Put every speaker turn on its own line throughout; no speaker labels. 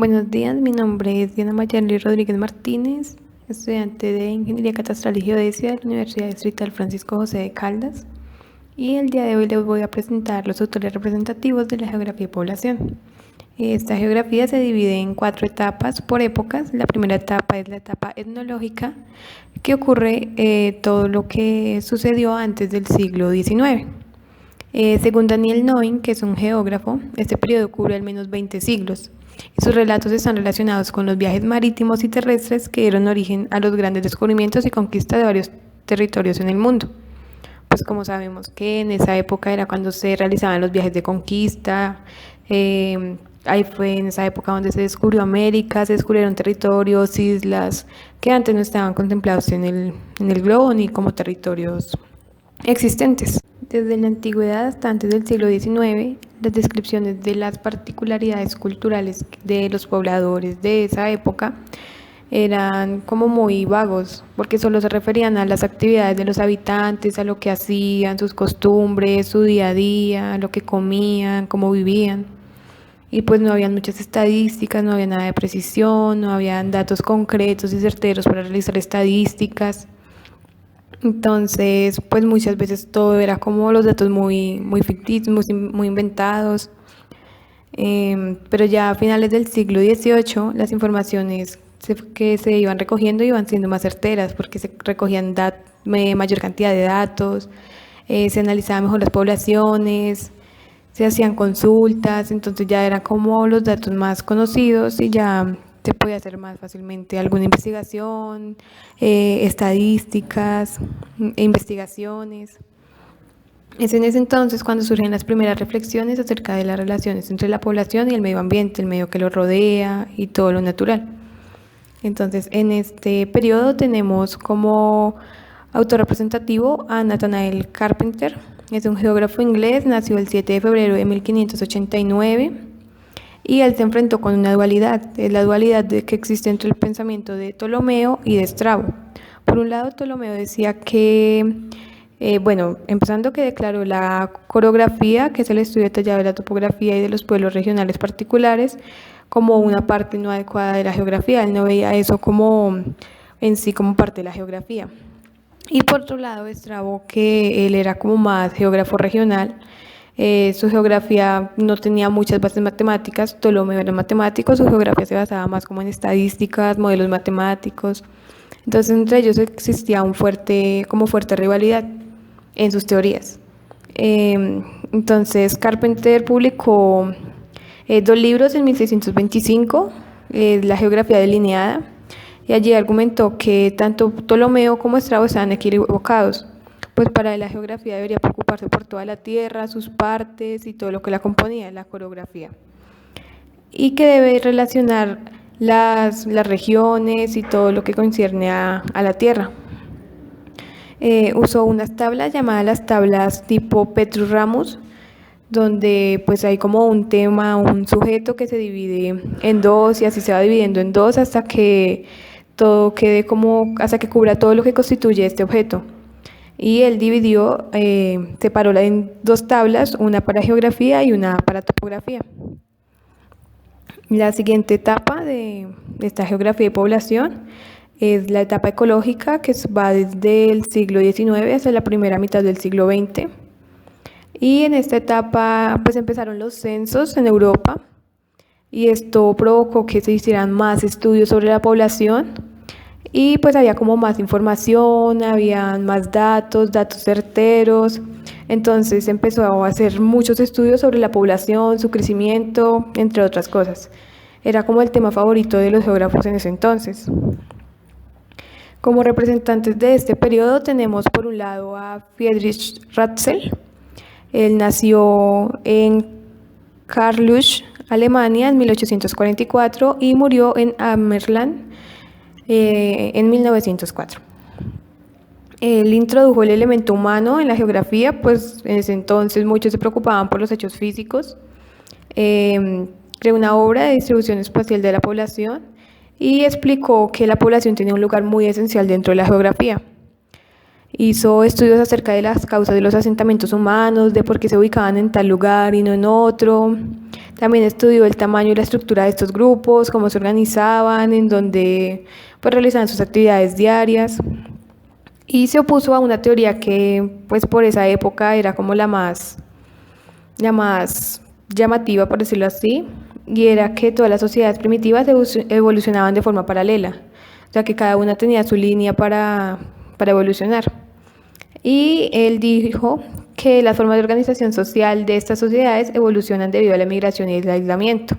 Buenos días, mi nombre es Diana Mayerly Rodríguez Martínez, estudiante de Ingeniería Catastral y Geodesia de la Universidad Distrital Francisco José de Caldas, y el día de hoy les voy a presentar los autores representativos de la geografía y población. Esta geografía se divide en 4 etapas por épocas. La primera etapa es la etapa etnológica, que ocurre todo lo que sucedió antes del siglo XIX. Según Daniel Noin, que es un geógrafo, este periodo cubre al menos 20 siglos, y sus relatos están relacionados con los viajes marítimos y terrestres que dieron origen a los grandes descubrimientos y conquistas de varios territorios en el mundo. Pues como sabemos que en esa época era cuando se realizaban los viajes de conquista, ahí fue en esa época donde se descubrió América, se descubrieron territorios, islas, que antes no estaban contemplados en el globo ni como territorios existentes. Desde la antigüedad hasta antes del siglo XIX, las descripciones de las particularidades culturales de los pobladores de esa época eran como muy vagos, porque solo se referían a las actividades de los habitantes, a lo que hacían, sus costumbres, su día a día, lo que comían, cómo vivían. Y pues no habían muchas estadísticas, no había nada de precisión, no habían datos concretos y certeros para realizar estadísticas. Entonces, pues muchas veces todo era como los datos muy ficticios, muy inventados. Pero ya a finales del siglo XVIII, las informaciones que se iban recogiendo iban siendo más certeras, porque se recogían mayor cantidad de datos, se analizaban mejor las poblaciones, se hacían consultas, entonces ya eran como los datos más conocidos y ya se puede hacer más fácilmente alguna investigación, estadísticas, investigaciones. Es en ese entonces cuando surgen las primeras reflexiones acerca de las relaciones entre la población y el medio ambiente, el medio que lo rodea y todo lo natural. Entonces, en este periodo tenemos como autor representativo a Nathaniel Carpenter. Es un geógrafo inglés, nació el 7 de febrero de 1589. Y él se enfrentó con una dualidad, es la dualidad que existe entre el pensamiento de Ptolomeo y de Estrabo. Por un lado, Ptolomeo decía que, empezando que declaró la corografía, que es el estudio detallado de la topografía y de los pueblos regionales particulares, como una parte no adecuada de la geografía. Él no veía eso como en sí como parte de la geografía. Y por otro lado, Estrabo, que él era como más geógrafo regional, su geografía no tenía muchas bases matemáticas. Ptolomeo era matemático, su geografía se basaba más como en estadísticas, modelos matemáticos. Entonces entre ellos existía fuerte rivalidad en sus teorías. Entonces Carpenter publicó 2 libros en 1625, La geografía delineada, y allí argumentó que tanto Ptolomeo como Estrabo estaban equivocados, pues para la geografía debería preocuparse por toda la tierra, sus partes y todo lo que la componía, la corografía, y que debe relacionar las regiones y todo lo que concierne a la tierra. Usó unas tablas llamadas las tablas tipo Petrus Ramus, donde pues hay como un tema, un sujeto que se divide en 2 y así se va dividiendo en 2 hasta que todo quede hasta que cubra todo lo que constituye este objeto. Y él dividió, separó en 2 tablas, una para geografía y una para topografía. La siguiente etapa de esta geografía y población es la etapa ecológica, que va desde el siglo XIX hasta la primera mitad del siglo XX. Y en esta etapa pues empezaron los censos en Europa, y esto provocó que se hicieran más estudios sobre la población. Y pues había como más información, había más datos certeros. Entonces empezó a hacer muchos estudios sobre la población, su crecimiento, entre otras cosas. Era como el tema favorito de los geógrafos en ese entonces. Como representantes de este periodo tenemos por un lado a Friedrich Ratzel. Él nació en Karlsruhe, Alemania, en 1844 y murió en Ammerland en 1904. Él introdujo el elemento humano en la geografía, pues en ese entonces muchos se preocupaban por los hechos físicos. Creó una obra de distribución espacial de la población y explicó que la población tenía un lugar muy esencial dentro de la geografía. Hizo estudios acerca de las causas de los asentamientos humanos, de por qué se ubicaban en tal lugar y no en otro. También estudió el tamaño y la estructura de estos grupos, cómo se organizaban, en dónde pues realizaban sus actividades diarias. Y se opuso a una teoría que pues por esa época era como la más llamativa, por decirlo así, y era que todas las sociedades primitivas evolucionaban de forma paralela, o sea que cada una tenía su línea para evolucionar. Y él dijo que las formas de organización social de estas sociedades evolucionan debido a la migración y el aislamiento,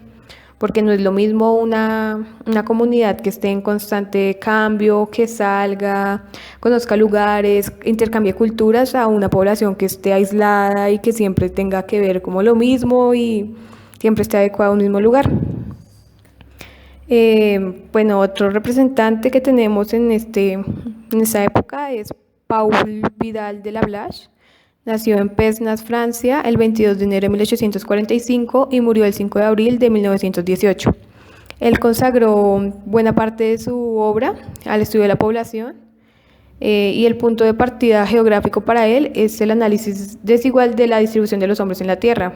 porque no es lo mismo una comunidad que esté en constante cambio, que salga, conozca lugares, intercambie culturas, a una población que esté aislada y que siempre tenga que ver como lo mismo y siempre esté adecuada a un mismo lugar. Bueno, otro representante que tenemos en esta época es Paul Vidal de la Blache. Nació en Pesnas, Francia, el 22 de enero de 1845 y murió el 5 de abril de 1918. Él consagró buena parte de su obra al estudio de la población, y el punto de partida geográfico para él es el análisis desigual de la distribución de los hombres en la Tierra,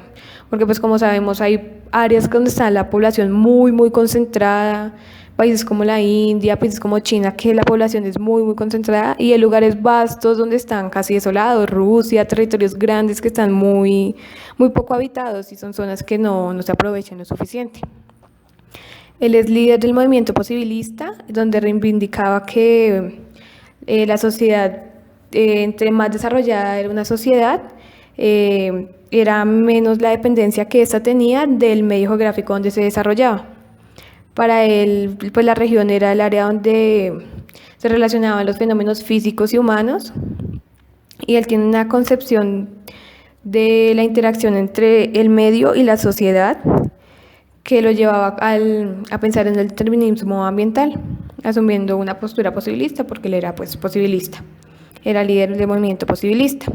porque pues como sabemos hay áreas donde está la población muy concentrada, países como la India, países como China, que la población es muy concentrada, y hay lugares vastos donde están casi desolados, Rusia, territorios grandes que están muy poco habitados y son zonas que no se aprovechan lo suficiente. Él es líder del movimiento posibilista, donde reivindicaba que la sociedad, entre más desarrollada era una sociedad, era menos la dependencia que ésta tenía del medio geográfico donde se desarrollaba. Para él, pues la región era el área donde se relacionaban los fenómenos físicos y humanos, y él tiene una concepción de la interacción entre el medio y la sociedad que lo llevaba a pensar en el determinismo ambiental, asumiendo una postura posibilista porque él era pues posibilista, era líder del movimiento posibilista.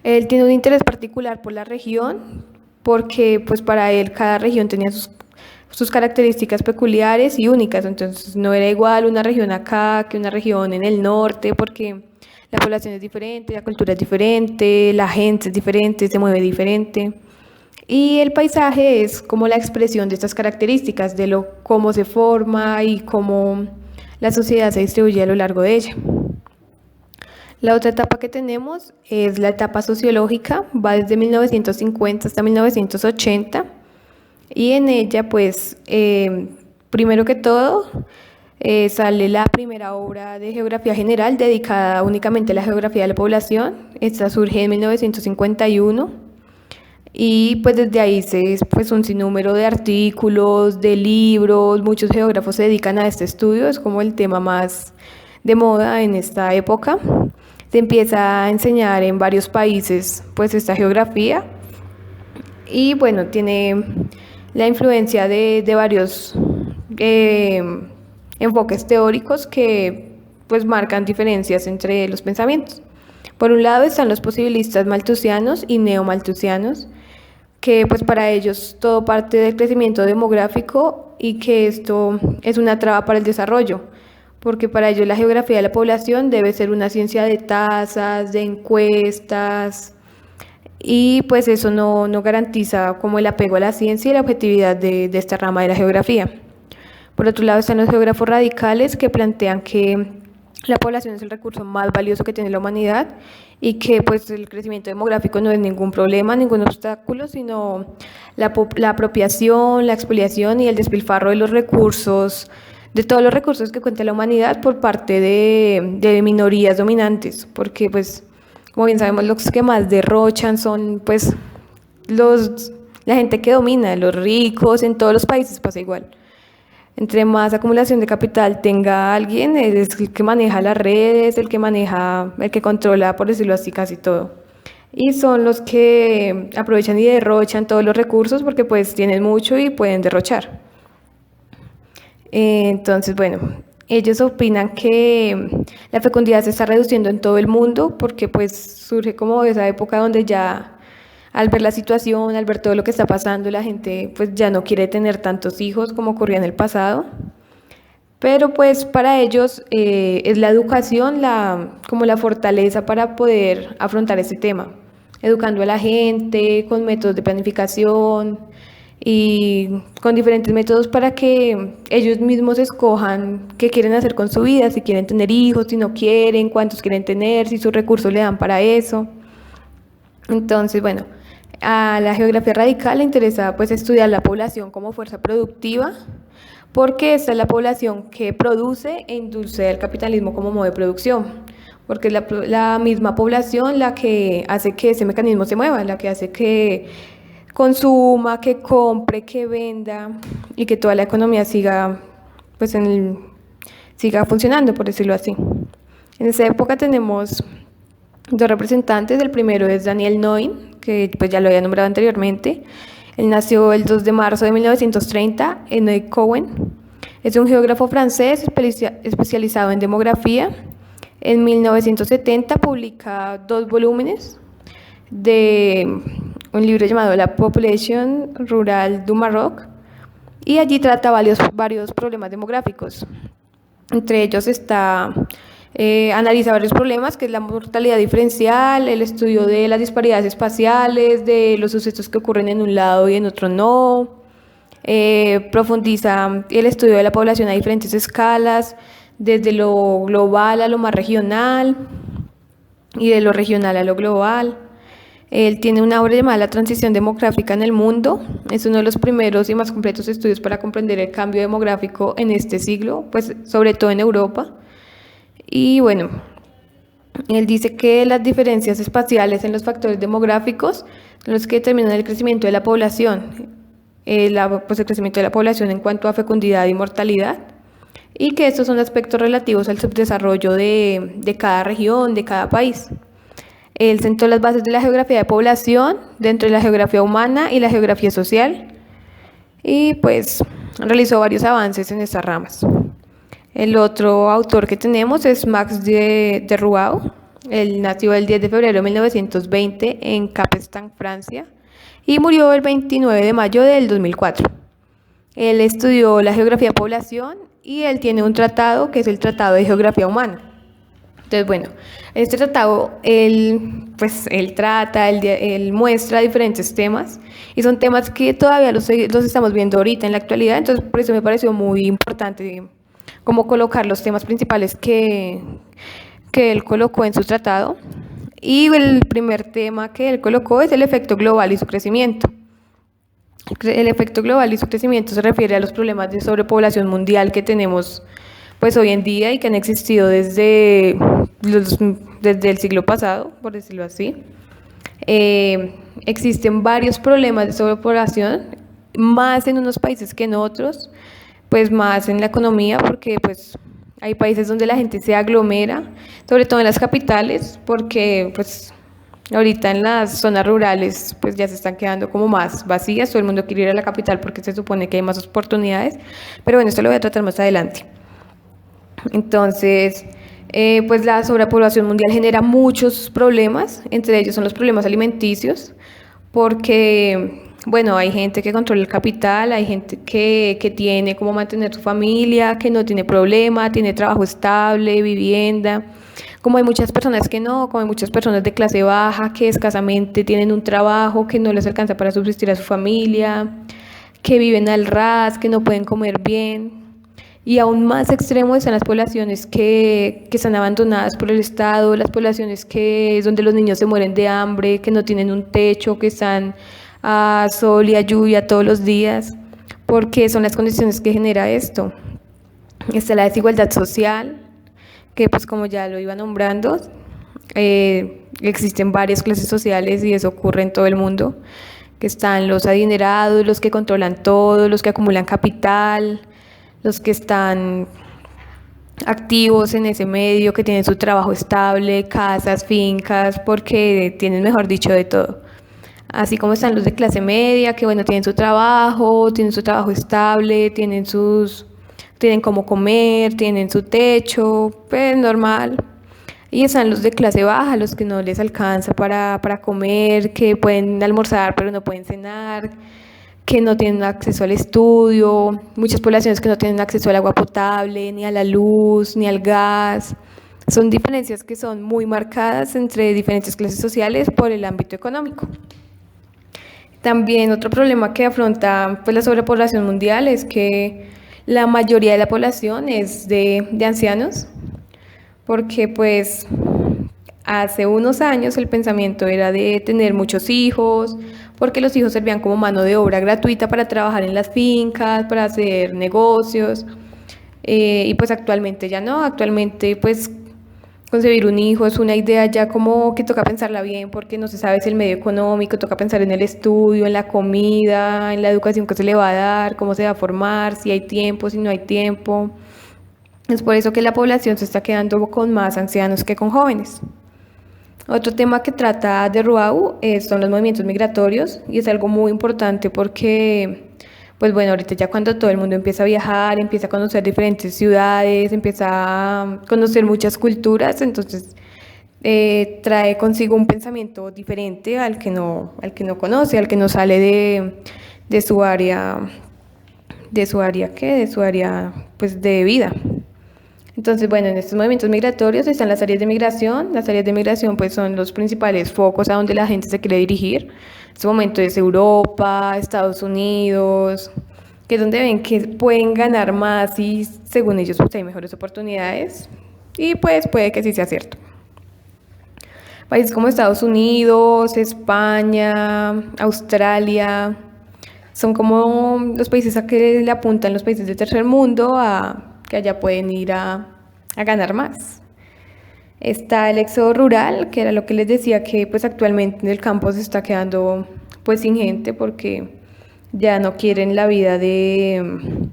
Él tiene un interés particular por la región porque pues para él cada región tenía sus características peculiares y únicas, entonces no era igual una región acá que una región en el norte, porque la población es diferente, la cultura es diferente, la gente es diferente, se mueve diferente. Y el paisaje es como la expresión de estas características, de cómo se forma y cómo la sociedad se distribuye a lo largo de ella. La otra etapa que tenemos es la etapa sociológica, va desde 1950 hasta 1980, y en ella pues primero que todo sale la primera obra de geografía general dedicada únicamente a la geografía de la población. Esta surge en 1951 y pues desde ahí pues un sinnúmero de artículos, de libros, muchos geógrafos se dedican a este estudio, es como el tema más de moda en esta época. Se empieza a enseñar en varios países pues esta geografía y bueno, tiene la influencia de varios enfoques teóricos que pues marcan diferencias entre los pensamientos. Por un lado están los posibilistas malthusianos y neomalthusianos, que pues para ellos todo parte del crecimiento demográfico y que esto es una traba para el desarrollo, porque para ellos la geografía de la población debe ser una ciencia de tasas, de encuestas, y pues eso no garantiza como el apego a la ciencia y la objetividad de esta rama de la geografía. Por otro lado están los geógrafos radicales que plantean que la población es el recurso más valioso que tiene la humanidad y que pues el crecimiento demográfico no es ningún problema, ningún obstáculo, sino la apropiación, la expoliación y el despilfarro de los recursos, de todos los recursos que cuenta la humanidad por parte de minorías dominantes, porque pues como bien sabemos los que más derrochan son pues la gente que domina, los ricos. En todos los países pasa igual. Entre más acumulación de capital tenga alguien, es el que maneja las redes, el que controla, por decirlo así, casi todo. Y son los que aprovechan y derrochan todos los recursos porque pues tienen mucho y pueden derrochar. Entonces, bueno, ellos opinan que la fecundidad se está reduciendo en todo el mundo porque pues surge como esa época donde ya al ver la situación, al ver todo lo que está pasando, la gente pues ya no quiere tener tantos hijos como ocurría en el pasado. Pero pues para ellos es la educación como la fortaleza para poder afrontar ese tema. educando a la gente con métodos de planificación y con diferentes métodos para que ellos mismos escojan qué quieren hacer con su vida, si quieren tener hijos, si no quieren, cuántos quieren tener, si sus recursos le dan para eso. Entonces, bueno, a la geografía radical le interesa pues estudiar la población como fuerza productiva, porque esta es la población que produce e induce el capitalismo como modo de producción, porque es la misma población la que hace que ese mecanismo se mueva, la que hace que consuma, que compre, que venda y que toda la economía siga, pues siga funcionando, por decirlo así. En esa época tenemos dos representantes. El primero es Daniel Noin, que pues ya lo había nombrado anteriormente. Él nació el 2 de marzo de 1930 en Neukölln. Es un geógrafo francés especializado en demografía. En 1970 publica 2 volúmenes de un libro llamado La Population Rural du Maroc, y allí trata varios problemas demográficos. Entre ellos está analiza varios problemas, que es la mortalidad diferencial, el estudio de las disparidades espaciales, de los sucesos que ocurren en un lado y en otro no. Profundiza el estudio de la población a diferentes escalas, desde lo global a lo más regional y de lo regional a lo global. Él tiene una obra llamada La transición demográfica en el mundo. Es uno de los primeros y más completos estudios para comprender el cambio demográfico en este siglo, pues sobre todo en Europa. Y bueno, él dice que las diferencias espaciales en los factores demográficos son los que determinan el crecimiento de la población, pues el crecimiento de la población en cuanto a fecundidad y mortalidad, y que estos son aspectos relativos al subdesarrollo de cada región, de cada país. Él sentó las bases de la geografía de población, dentro de la geografía humana y la geografía social, y pues realizó varios avances en estas ramas. El otro autor que tenemos es Max de Roux. Él nació el 10 de febrero de 1920 en Capestaing, Francia, y murió el 29 de mayo del 2004. Él estudió la geografía de población y él tiene un tratado que es el Tratado de Geografía Humana. Entonces, bueno, en este tratado él muestra diferentes temas, y son temas que todavía los estamos viendo ahorita en la actualidad. Entonces, por eso me pareció muy importante como colocar los temas principales que él colocó en su tratado. Y el primer tema que él colocó es el efecto global y su crecimiento. El efecto global y su crecimiento se refiere a los problemas de sobrepoblación mundial que tenemos pues hoy en día y que han existido desde el siglo pasado, por decirlo así. Existen varios problemas de sobrepoblación, más en unos países que en otros, pues más en la economía, porque pues hay países donde la gente se aglomera, sobre todo en las capitales, porque pues ahorita en las zonas rurales pues ya se están quedando como más vacías, todo el mundo quiere ir a la capital porque se supone que hay más oportunidades, pero bueno, esto lo voy a tratar más adelante. Entonces, pues la sobrepoblación mundial genera muchos problemas, entre ellos son los problemas alimenticios, porque, bueno, hay gente que controla el capital, hay gente que tiene cómo mantener su familia, que no tiene problema, tiene trabajo estable, vivienda, como hay muchas personas que no, como hay muchas personas de clase baja que escasamente tienen un trabajo, que no les alcanza para subsistir a su familia, que viven al ras, que no pueden comer bien. Y aún más extremo están las poblaciones que están abandonadas por el Estado, las poblaciones donde los niños se mueren de hambre, que no tienen un techo, que están a sol y a lluvia todos los días, porque son las condiciones que genera esto. Está la desigualdad social, que pues como ya lo iba nombrando, existen varias clases sociales y eso ocurre en todo el mundo, que están los adinerados, los que controlan todo, los que acumulan capital, los que están activos en ese medio, que tienen su trabajo estable, casas, fincas, porque tienen, mejor dicho, de todo. Así como están los de clase media, que bueno, tienen su trabajo estable, tienen cómo comer, tienen su techo, pues normal. Y están los de clase baja, los que no les alcanza para comer, que pueden almorzar pero no pueden cenar, que no tienen acceso al estudio, muchas poblaciones que no tienen acceso al agua potable, ni a la luz, ni al gas, Son diferencias que son muy marcadas entre diferentes clases sociales por el ámbito económico. También otro problema que afronta pues, la sobrepoblación mundial es que la mayoría de la población es de ancianos, porque pues hace unos años el pensamiento era de tener muchos hijos, porque los hijos servían como mano de obra gratuita para trabajar en las fincas, para hacer negocios, y pues actualmente ya no, actualmente pues concebir un hijo es una idea ya como que toca pensarla bien porque no se sabe si el medio económico, toca pensar en el estudio, en la comida, en la educación que se le va a dar, cómo se va a formar, si hay tiempo, si no hay tiempo. Es por eso que la población se está quedando con más ancianos que con jóvenes. Otro tema que trata de Ruau son los movimientos migratorios y es algo muy importante porque, pues bueno, ahorita ya cuando todo el mundo empieza a viajar, empieza a conocer diferentes ciudades, empieza a conocer muchas culturas, entonces trae consigo un pensamiento diferente al que no conoce, al que no sale de su área, pues de vida. Entonces, bueno, en estos movimientos migratorios están las áreas de migración. Las áreas de migración pues son los principales focos a donde la gente se quiere dirigir. En este momento es Europa, Estados Unidos, que es donde ven que pueden ganar más y según ellos pues hay mejores oportunidades. Y pues puede que sí sea cierto. Países como Estados Unidos, España, Australia, son como los países a que le apuntan los países del tercer mundo a que allá pueden ir a ganar más. Está el éxodo rural, que era lo que les decía que pues actualmente en el campo se está quedando pues sin gente porque ya no quieren la vida de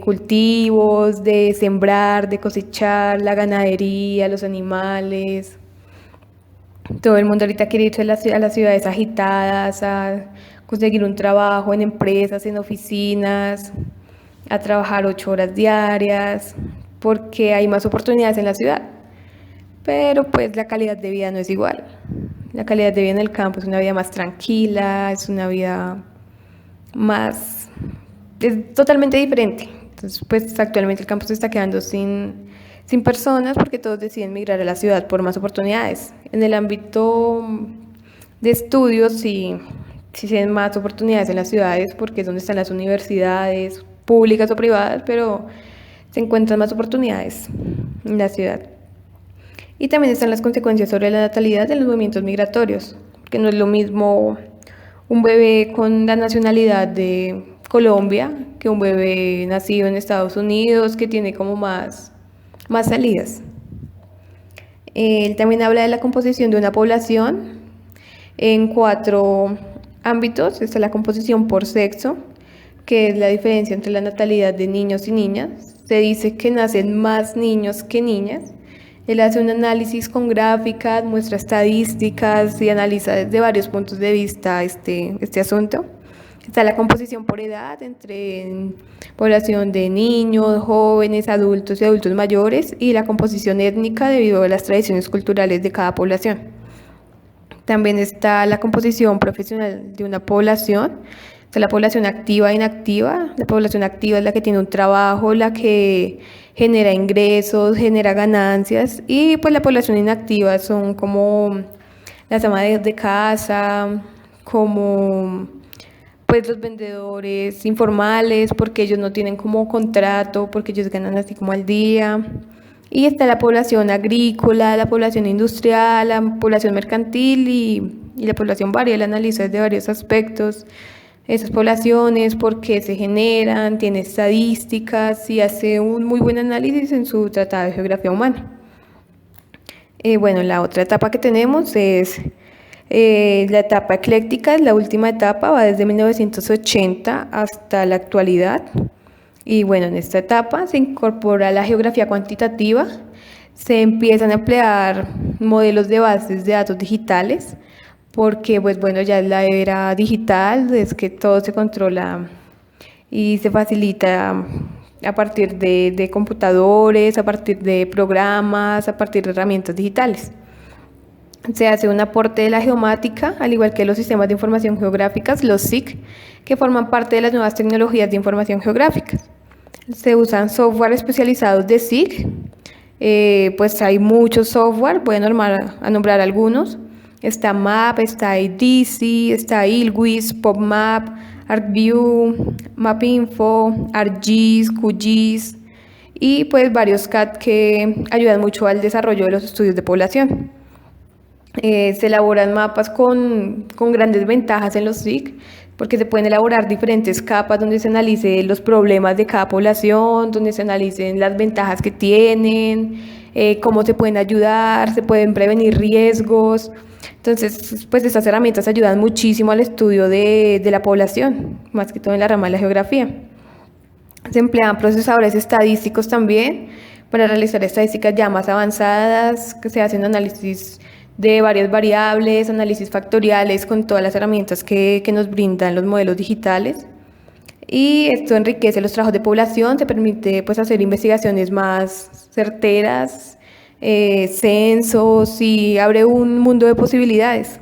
cultivos, de sembrar, de cosechar, la ganadería, los animales. Todo el mundo ahorita quiere irse a las ciudades agitadas, a conseguir un trabajo en empresas, en oficinas, a trabajar 8 horas diarias, porque hay más oportunidades en la ciudad. Pero pues la calidad de vida no es igual. La calidad de vida en el campo es una vida más tranquila, es una vida más... es totalmente diferente. Entonces pues actualmente el campo se está quedando sin personas porque todos deciden migrar a la ciudad por más oportunidades. En el ámbito de estudios sí se tienen más oportunidades en las ciudades porque es donde están las universidades, públicas o privadas, pero se encuentran más oportunidades en la ciudad. Y también están las consecuencias sobre la natalidad de los movimientos migratorios, que no es lo mismo un bebé con la nacionalidad de Colombia que un bebé nacido en Estados Unidos, que tiene como más salidas. Él también habla de la composición de una población en 4 ámbitos. Está la composición por sexo, que es la diferencia entre la natalidad de niños y niñas. Se dice que nacen más niños que niñas. Él hace un análisis con gráficas, muestra estadísticas y analiza desde varios puntos de vista este asunto. Está la composición por edad entre población de niños, jóvenes, adultos y adultos mayores y la composición étnica debido a las tradiciones culturales de cada población. También está la composición profesional de una población. Está la población activa e inactiva. La población activa es la que tiene un trabajo, la que genera ingresos, genera ganancias, y pues la población inactiva son como las amas de casa, como pues los vendedores informales, porque ellos no tienen como contrato, porque ellos ganan así como al día. Y está la población agrícola, la población industrial, la población mercantil y la población variable. Analiza desde varios aspectos esas poblaciones, por qué se generan, tiene estadísticas y hace un muy buen análisis en su Tratado de Geografía Humana. Bueno, la otra etapa que tenemos es la etapa ecléctica, es la última etapa, va desde 1980 hasta la actualidad. Y bueno, en esta etapa se incorpora la geografía cuantitativa, se empiezan a emplear modelos de bases de datos digitales, porque pues bueno, ya es la era digital, es que todo se controla y se facilita a partir de computadores, a partir de programas, a partir de herramientas digitales. Se hace un aporte de la geomática, al igual que los sistemas de información geográficas, los SIG, que forman parte de las nuevas tecnologías de información geográficas. Se usan software especializados de SIG, Pues hay muchos software, voy a nombrar algunos. Está Map, está IDC, está Ilwis, PubMap, ArcView, MapInfo, ArcGIS, QGIS y pues varios CAD que ayudan mucho al desarrollo de los estudios de población. Se elaboran mapas con grandes ventajas en los SIC, porque se pueden elaborar diferentes capas donde se analice los problemas de cada población, donde se analicen las ventajas que tienen, cómo se pueden ayudar, se pueden prevenir riesgos. Entonces, pues estas herramientas ayudan muchísimo al estudio de la población, más que todo en la rama de la geografía. Se emplean procesadores estadísticos también para realizar estadísticas ya más avanzadas, que se hacen análisis de varias variables, análisis factoriales con todas las herramientas que nos brindan los modelos digitales. Y esto enriquece los trabajos de población, te permite pues hacer investigaciones más certeras, censos y abre un mundo de posibilidades.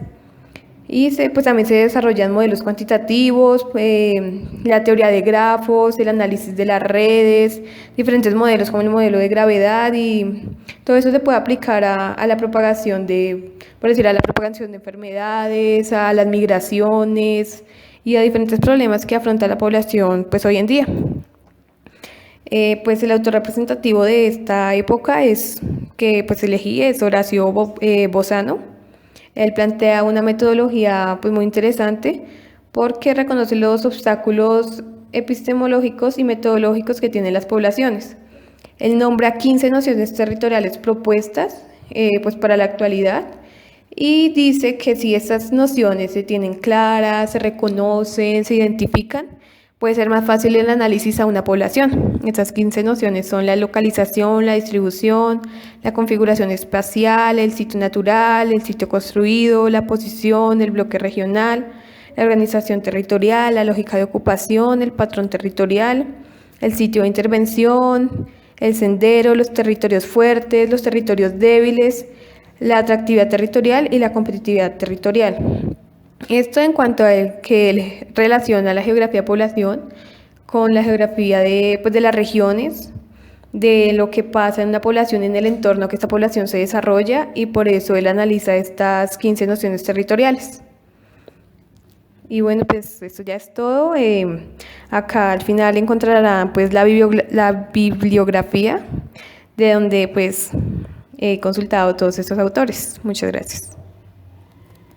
Y pues también se desarrollan modelos cuantitativos, la teoría de grafos, el análisis de las redes, diferentes modelos como el modelo de gravedad y todo eso se puede aplicar a la propagación por decir, a la propagación de enfermedades, a las migraciones y a diferentes problemas que afronta la población pues hoy en día. Pues el autor representativo de esta época que pues elegí es Horacio Bozano. Él plantea una metodología pues, muy interesante porque reconoce los obstáculos epistemológicos y metodológicos que tienen las poblaciones. Él nombra 15 nociones territoriales propuestas pues, para la actualidad y dice que si estas nociones se tienen claras, se reconocen, se identifican, puede ser más fácil el análisis a una población. Estas 15 nociones son la localización, la distribución, la configuración espacial, el sitio natural, el sitio construido, la posición, el bloque regional, la organización territorial, la lógica de ocupación, el patrón territorial, el sitio de intervención, el sendero, los territorios fuertes, los territorios débiles, la atractividad territorial y la competitividad territorial. Esto en cuanto a que él relaciona la geografía de población con la geografía pues de las regiones, de lo que pasa en una población, en el entorno que esta población se desarrolla y por eso él analiza estas 15 nociones territoriales. Y bueno, pues esto ya es todo. Acá al final encontrarán pues la bibliografía de donde pues he consultado todos estos autores. Muchas gracias.